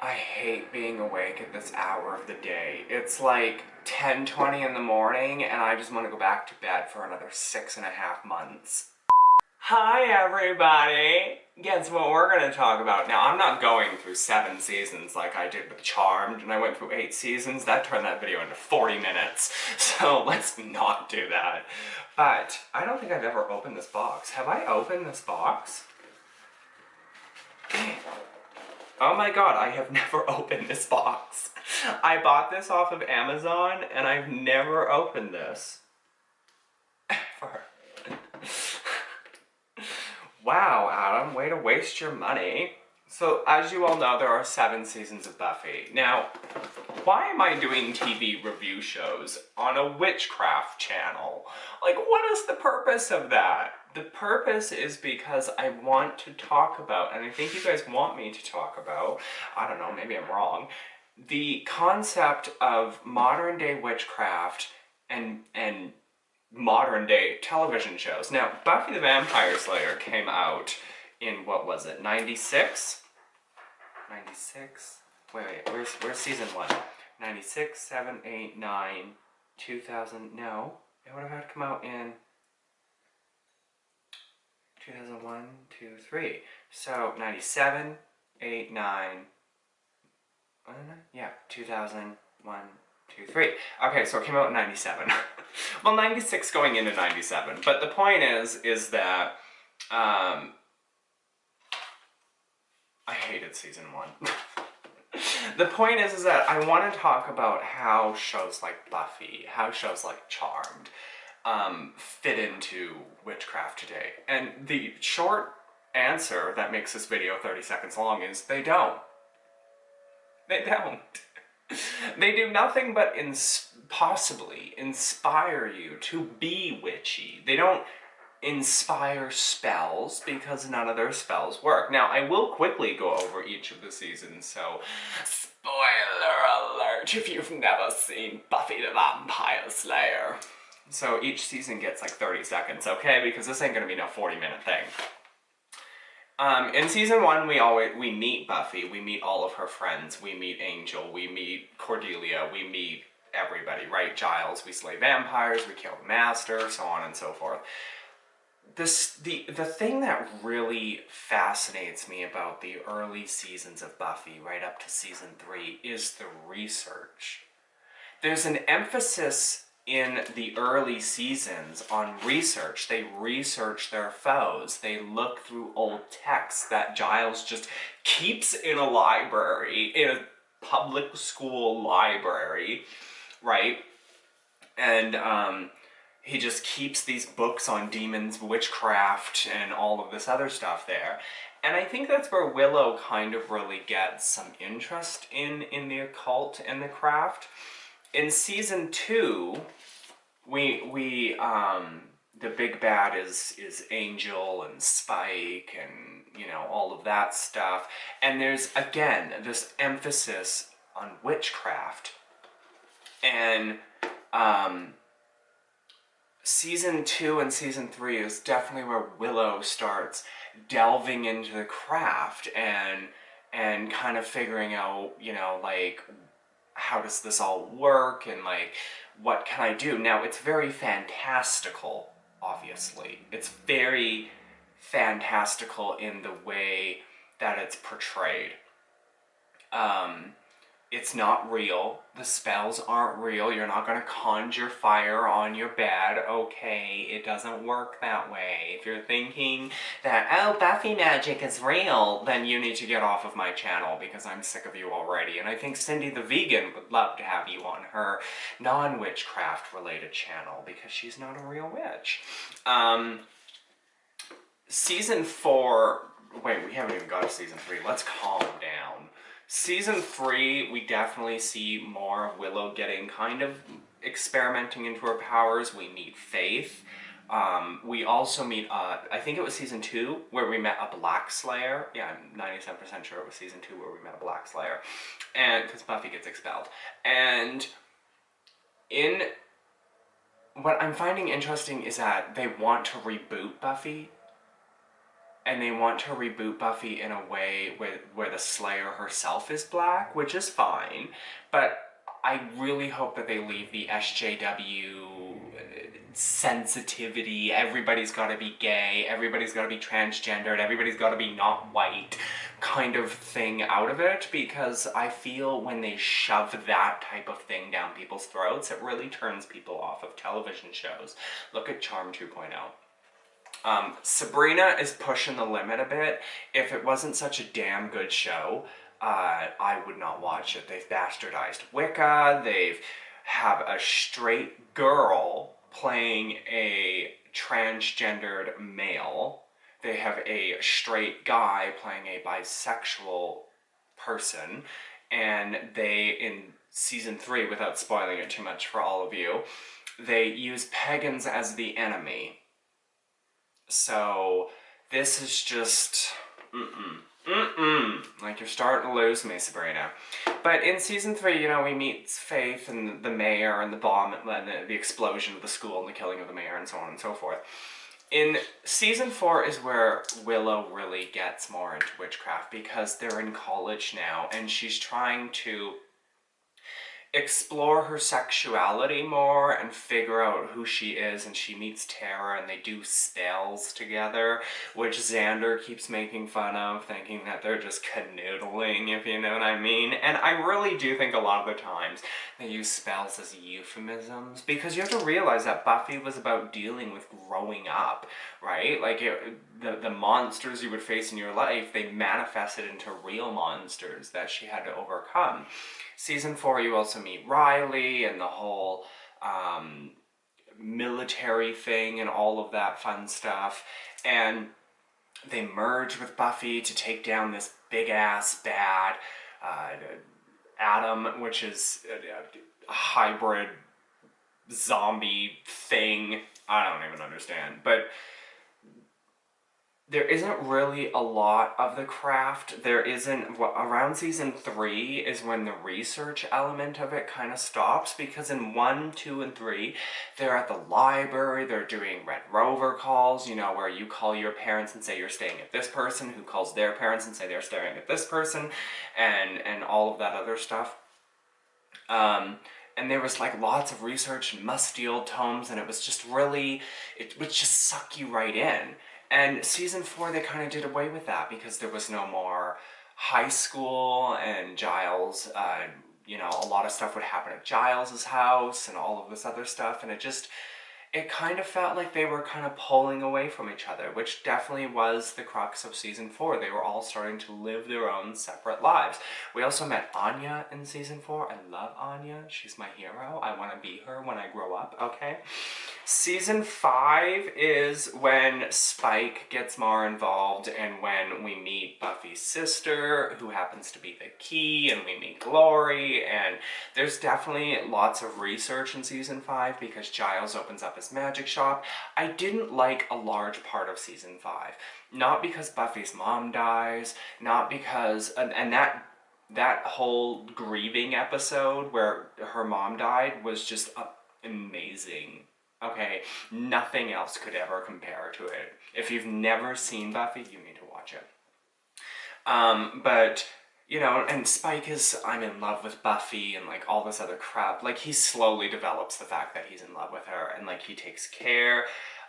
I hate being awake at this hour of the day. It's like 10:20 in the morning and I just want to go back to bed for another 6.5 months. Hi everybody! Guess what we're going to talk about? Now, I'm not going through 7 seasons like I did with Charmed, and I went through 8 seasons. That turned that video into 40 minutes. So let's not do that. But I don't think I've ever opened this box. Have I opened this box? Oh my god, I have never opened this box. I bought this off of Amazon and I've never opened this. Ever. Wow, Adam, way to waste your money. So, as you all know, there are 7 seasons of Buffy. Now, why am I doing TV review shows on a witchcraft channel? Like, what is the purpose of that? The purpose is because I want to talk about, and I think you guys want me to talk about, I don't know, maybe I'm wrong, the concept of modern day witchcraft and modern day television shows. Now, Buffy the Vampire Slayer came out in, what was it, 96? 96? Wait, where's season 1? 96, 7, 8, 9, 2000, no. It would have had to come out in 2001, 2, 3. So, 97, 8, 9, yeah, 2001, 2, 3. Okay, so it came out in 97. Well, 96 going into 97. But the point is that, I hated season 1. The point is that I want to talk about how shows like Buffy, how shows like Charmed, fit into witchcraft today. And the short answer that makes this video 30 seconds long is they don't. They don't. They do nothing but possibly inspire you to be witchy. They don't inspire spells because none of their spells work. Now, I will quickly go over each of the seasons, so spoiler alert if you've never seen Buffy the Vampire Slayer. So each season gets like 30 seconds, okay? Because this ain't gonna be no 40-minute thing. In season 1, we meet Buffy, we meet all of her friends, we meet Angel, we meet Cordelia, we meet everybody, right? Giles, we slay vampires, we kill the Master, so on and so forth. The thing that really fascinates me about the early seasons of Buffy, right up to season 3, is the research. There's an emphasis in the early seasons on research. They research their foes. They look through old texts that Giles just keeps in a library, in a public school library, right? And, he just keeps these books on demons, witchcraft, and all of this other stuff there. And I think that's where Willow kind of really gets some interest in the occult and the craft. In season 2, the big bad is Angel and Spike and, you know, all of that stuff. And there's, again, this emphasis on witchcraft. And, season 2 and season 3 is definitely where Willow starts delving into the craft and kind of figuring out, you know, like, how does this all work and, like, what can I do? Now, it's very fantastical, obviously. It's very fantastical in the way that it's portrayed. It's not real. The spells aren't real. You're not going to conjure fire on your bed. Okay, it doesn't work that way. If you're thinking that, oh, Buffy magic is real, then you need to get off of my channel because I'm sick of you already. And I think Cindy the Vegan would love to have you on her non-witchcraft related channel because she's not a real witch. Season 4... Wait, we haven't even got to season 3. Let's calm down. Season 3, we definitely see more of Willow getting kind of experimenting into her powers. We meet Faith. We also meet, I think it was season 2 where we met a Black Slayer. Yeah, I'm 97% sure it was season 2 where we met a Black Slayer. And, because Buffy gets expelled. And what I'm finding interesting is that they want to reboot Buffy. and they want to reboot Buffy in a way where the Slayer herself is black, which is fine, but I really hope that they leave the SJW sensitivity, everybody's got to be gay, everybody's got to be transgendered, everybody's got to be not white kind of thing out of it, because I feel when they shove that type of thing down people's throats, it really turns people off of television shows. Look at Charm 2.0. Sabrina is pushing the limit a bit. If it wasn't such a damn good show, I would not watch it. They've bastardized Wicca, they've have a straight girl playing a transgendered male, they have a straight guy playing a bisexual person, and they, in season 3, without spoiling it too much for all of you, they use pagans as the enemy. So this is just like, you're starting to lose me, Sabrina. But in season 3, you know, we meet Faith and the mayor and the bomb and the explosion of the school and the killing of the mayor and so on and so forth. In season 4 is where Willow really gets more into witchcraft, because they're in college now and she's trying to explore her sexuality more and figure out who she is, and she meets Tara and they do spells together, which Xander keeps making fun of, thinking that they're just canoodling, if you know what I mean. And I really do think a lot of the times they use spells as euphemisms, because you have to realize that Buffy was about dealing with growing up, right? Like, the monsters you would face in your life, they manifested into real monsters that she had to overcome. Season 4, you also meet Riley and the whole military thing and all of that fun stuff. And they merge with Buffy to take down this big-ass bad Adam, which is a hybrid zombie thing. I don't even understand. But there isn't really a lot of the craft. There isn't, around season 3 is when the research element of it kind of stops, because in 1, 2, and 3, they're at the library, they're doing Red Rover calls, you know, where you call your parents and say you're staying at this person, who calls their parents and say they're staying at this person, and all of that other stuff. And there was like lots of research and musty old tomes, and it was just really, it would just suck you right in. And season 4, they kind of did away with that, because there was no more high school, and Giles, you know, a lot of stuff would happen at Giles's house and all of this other stuff, and it kind of felt like they were kind of pulling away from each other, which definitely was the crux of season 4. They were all starting to live their own separate lives. We also met Anya in season 4. I love Anya. She's my hero. I want to be her when I grow up, okay? Season 5 is when Spike gets more involved, and when we meet Buffy's sister, who happens to be the key, and we meet Glory, and there's definitely lots of research in season 5, because Giles opens up his magic shop. I didn't like a large part of season 5. Not because Buffy's mom dies, not because, and that whole grieving episode where her mom died was just amazing. Okay, nothing else could ever compare to it. If you've never seen Buffy, you need to watch it. But, you know, and Spike is, I'm in love with Buffy and like all this other crap. Like, he slowly develops the fact that he's in love with her, and like he takes care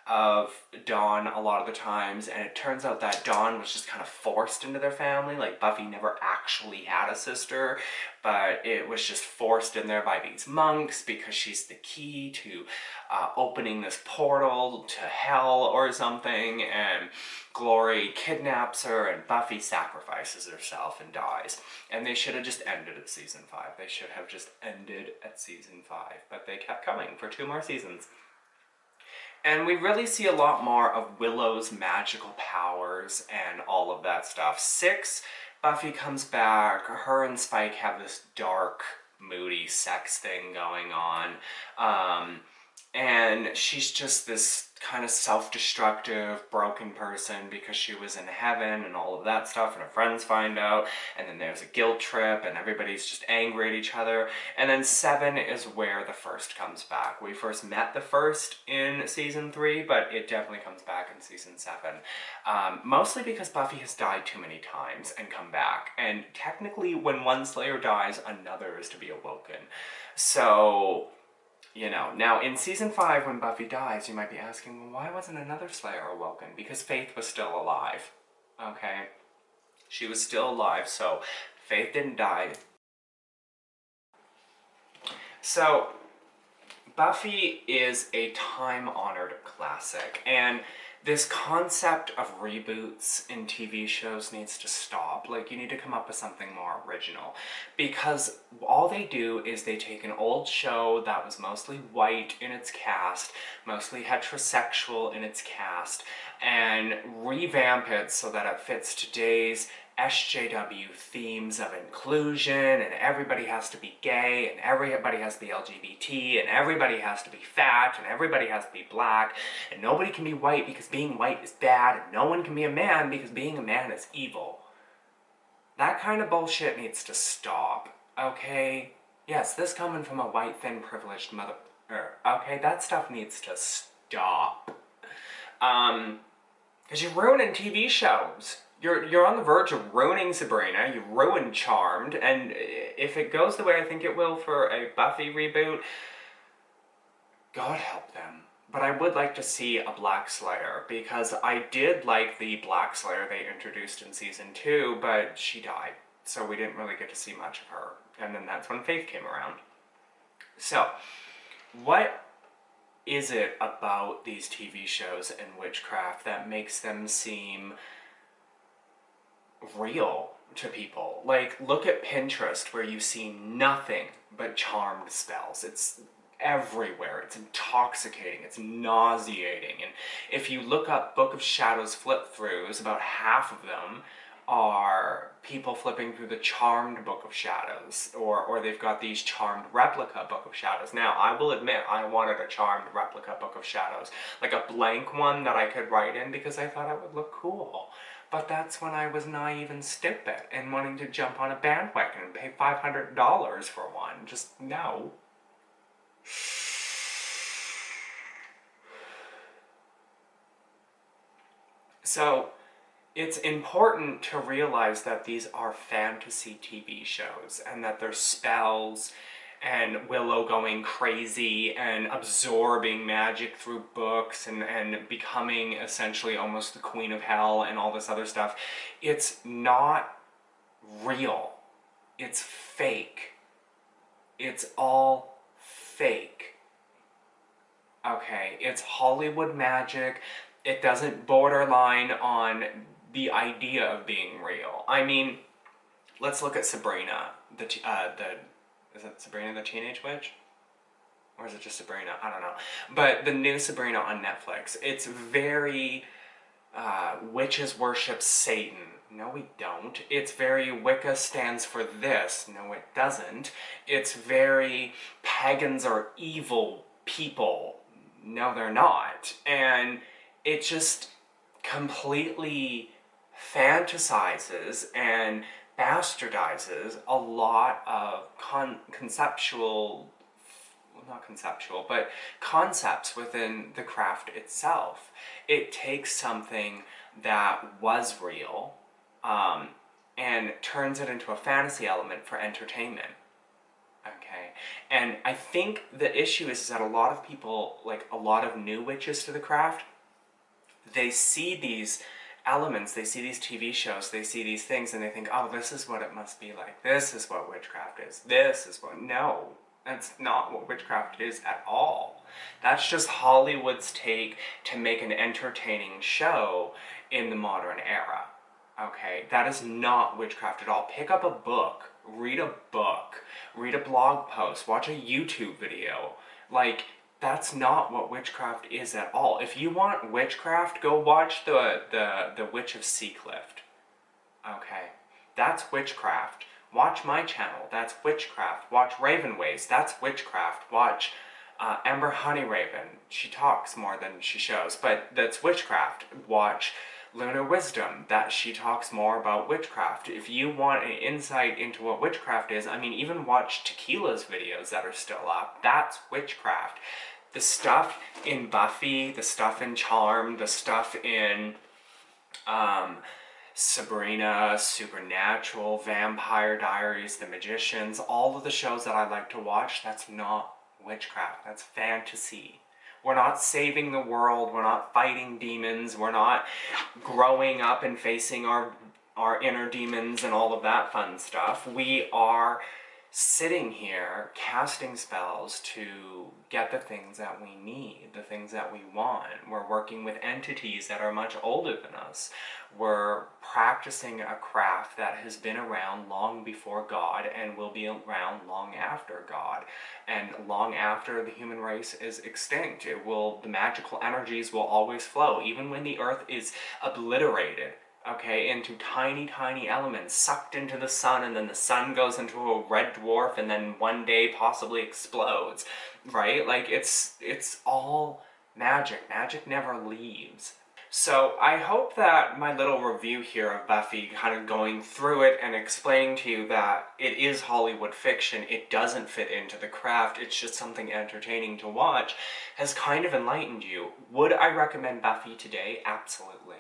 of Dawn a lot of the times, and it turns out that Dawn was just kind of forced into their family. Like, Buffy never actually had a sister, but it was just forced in there by these monks, because she's the key to opening this portal to hell or something, and Glory kidnaps her, and Buffy sacrifices herself and dies. And they should have just ended at season 5. They should have just ended at season 5, but they kept coming for 2 more seasons. And we really see a lot more of Willow's magical powers and all of that stuff. 6, Buffy comes back. Her and Spike have this dark, moody sex thing going on. And she's just this kind of self-destructive, broken person because she was in heaven and all of that stuff, and her friends find out, and then there's a guilt trip, and everybody's just angry at each other. And then 7 is where the first comes back. We first met the first in season 3, but it definitely comes back in season 7. Mostly because Buffy has died too many times and come back. And technically, when one Slayer dies, another is to be awoken. So, you know, now in season 5, when Buffy dies, you might be asking, well, why wasn't another Slayer awoken? Because Faith was still alive, okay? She was still alive, so Faith didn't die. So, Buffy is a time-honored classic, and this concept of reboots in TV shows needs to stop. Like, you need to come up with something more original. Because all they do is they take an old show that was mostly white in its cast, mostly heterosexual in its cast, and revamp it so that it fits today's SJW themes of inclusion, and everybody has to be gay, and everybody has to be LGBT, and everybody has to be fat, and everybody has to be black, and nobody can be white because being white is bad, and no one can be a man because being a man is evil. That kind of bullshit needs to stop, okay? Yes, this coming from a white, thin, privileged mother... okay, that stuff needs to stop. Because you're ruining TV shows. You're on the verge of ruining Sabrina, you ruined Charmed, and if it goes the way I think it will for a Buffy reboot, God help them. But I would like to see a Black Slayer, because I did like the Black Slayer they introduced in season 2, but she died, so we didn't really get to see much of her. And then that's when Faith came around. So, what is it about these TV shows and witchcraft that makes them seem real to people? Like, look at Pinterest, where you see nothing but charmed spells. It's everywhere. It's intoxicating. It's nauseating. And if you look up Book of Shadows flip-throughs, about half of them are people flipping through the Charmed Book of Shadows, or they've got these Charmed replica Book of Shadows. Now, I will admit, I wanted a Charmed replica Book of Shadows, like a blank one that I could write in because I thought it would look cool. But that's when I was naive and stupid and wanting to jump on a bandwagon and pay $500 for one. Just no. So, it's important to realize that these are fantasy TV shows and that they're spells and Willow going crazy and absorbing magic through books and becoming essentially almost the queen of hell and all this other stuff. It's not real. It's fake. It's all fake. Okay, it's Hollywood magic. It doesn't borderline on the idea of being real. I mean, let's look at Sabrina, is it Sabrina the Teenage Witch? Or is it just Sabrina? I don't know. But the new Sabrina on Netflix, it's very, witches worship Satan. No, we don't. It's very, Wicca stands for this. No, it doesn't. It's very, pagans are evil people. No, they're not. And it just completely fantasizes and bastardizes a lot of concepts within the craft itself. It takes something that was real and turns it into a fantasy element for entertainment. Okay, and I think the issue is that a lot of people, like a lot of new witches to the craft, they see these elements, they see these TV shows, they see these things, and they think, oh, this is what it must be like. This is what witchcraft is. This is what... No, that's not what witchcraft is at all. That's just Hollywood's take to make an entertaining show in the modern era. Okay, that is not witchcraft at all. Pick up a book, read a blog post, watch a YouTube video. Like, that's not what witchcraft is at all. If you want witchcraft, go watch the Witch of Seacliff. Okay, that's witchcraft. Watch my channel, that's witchcraft. Watch Raven Ways, that's witchcraft. Watch Amber Honeyraven, she talks more than she shows, but that's witchcraft. Watch Lunar Wisdom, that she talks more about witchcraft. If you want an insight into what witchcraft is, I mean, even watch Tequila's videos that are still up. That's witchcraft. The stuff in Buffy, the stuff in Charmed, the stuff in Sabrina, Supernatural, Vampire Diaries, The Magicians, all of the shows that I like to watch, that's not witchcraft, that's fantasy. We're not saving the world, we're not fighting demons, we're not growing up and facing our inner demons and all of that fun stuff. We are sitting here casting spells to get the things that we need, the things that we want. We're working with entities that are much older than us. We're practicing a craft that has been around long before God and will be around long after God, and long after the human race is extinct. The magical energies will always flow, even when the earth is obliterated, okay, into tiny, tiny elements, sucked into the sun, and then the sun goes into a red dwarf, and then one day possibly explodes, right? Like, it's all magic. Magic never leaves. So I hope that my little review here of Buffy, kind of going through it and explaining to you that it is Hollywood fiction, it doesn't fit into the craft, it's just something entertaining to watch, has kind of enlightened you. Would I recommend Buffy today? Absolutely.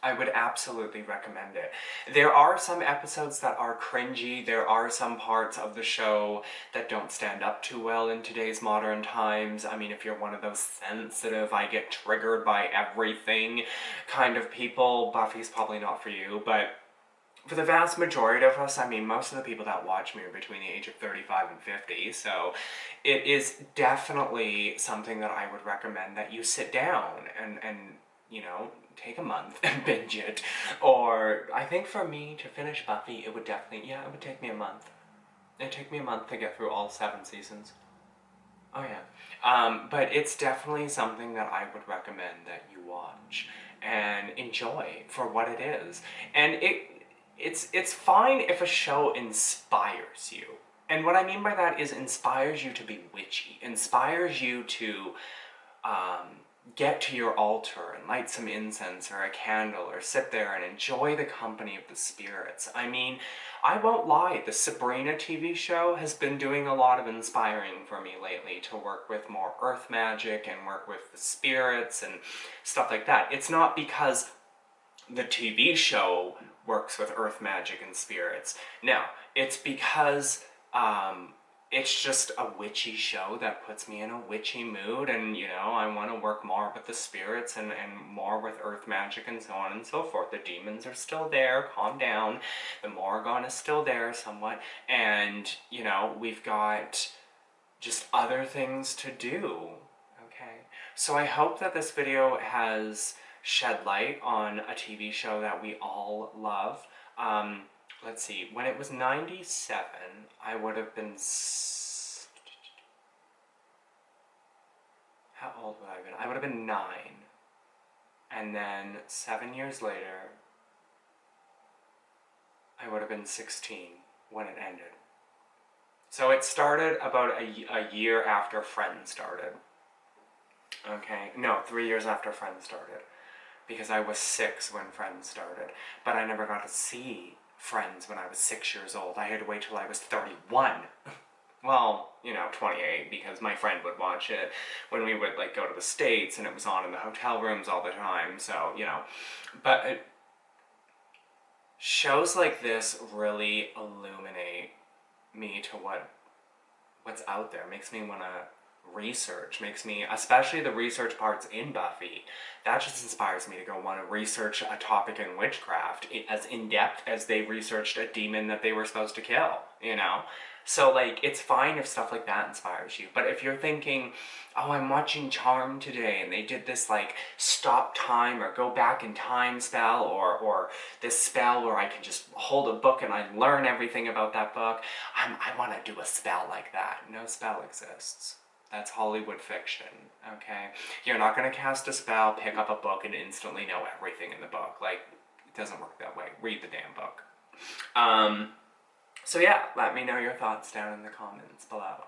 I would absolutely recommend it. There are some episodes that are cringy, there are some parts of the show that don't stand up too well in today's modern times. I mean, if you're one of those sensitive, I get triggered by everything kind of people, Buffy's probably not for you, but for the vast majority of us, I mean, most of the people that watch me are between the age of 35 and 50, so it is definitely something that I would recommend that you sit down and you know, take a month and binge it. Or, I think for me to finish Buffy, it would definitely, yeah, it would take me a month. It'd take me a month to get through all 7 seasons. Oh yeah. But it's definitely something that I would recommend that you watch and enjoy for what it is. And it's fine if a show inspires you. And what I mean by that is inspires you to be witchy, inspires you to get to your altar and light some incense or a candle or sit there and enjoy the company of the spirits. I mean, I won't lie, the Sabrina TV show has been doing a lot of inspiring for me lately to work with more earth magic and work with the spirits and stuff like that. It's not because the TV show works with earth magic and spirits. No, it's because it's just a witchy show that puts me in a witchy mood, and, you know, I want to work more with the spirits and more with earth magic and so on and so forth. The demons are still there, calm down. The Morrigan is still there somewhat, and, you know, we've got just other things to do, okay? So I hope that this video has shed light on a TV show that we all love. Let's see, when it was 97, I would have been... How old would I have been? I would have been 9. And then 7 years later, I would have been 16 when it ended. So it started about a year after Friends started. Okay, no, 3 years after Friends started. Because I was 6 when Friends started. But I never got to see Friends when I was 6 years old. I had to wait till I was 31. Well, you know, 28, because my friend would watch it when we would, like, go to the States, and it was on in the hotel rooms all the time, so, you know. But shows like this really illuminate me to what's out there. Makes me want to research, makes me, especially the research parts in Buffy, that just inspires me to go want to research a topic in witchcraft as in-depth as they researched a demon that they were supposed to kill, you know? So, like, it's fine if stuff like that inspires you, but if you're thinking, oh, I'm watching Charmed today, and they did this, like, stop time or go back in time spell, or this spell where I can just hold a book and I learn everything about that book, I want to do a spell like that. No spell exists. That's Hollywood fiction, okay? You're not going to cast a spell, pick up a book, and instantly know everything in the book. Like, it doesn't work that way. Read the damn book. So yeah, let me know your thoughts down in the comments below.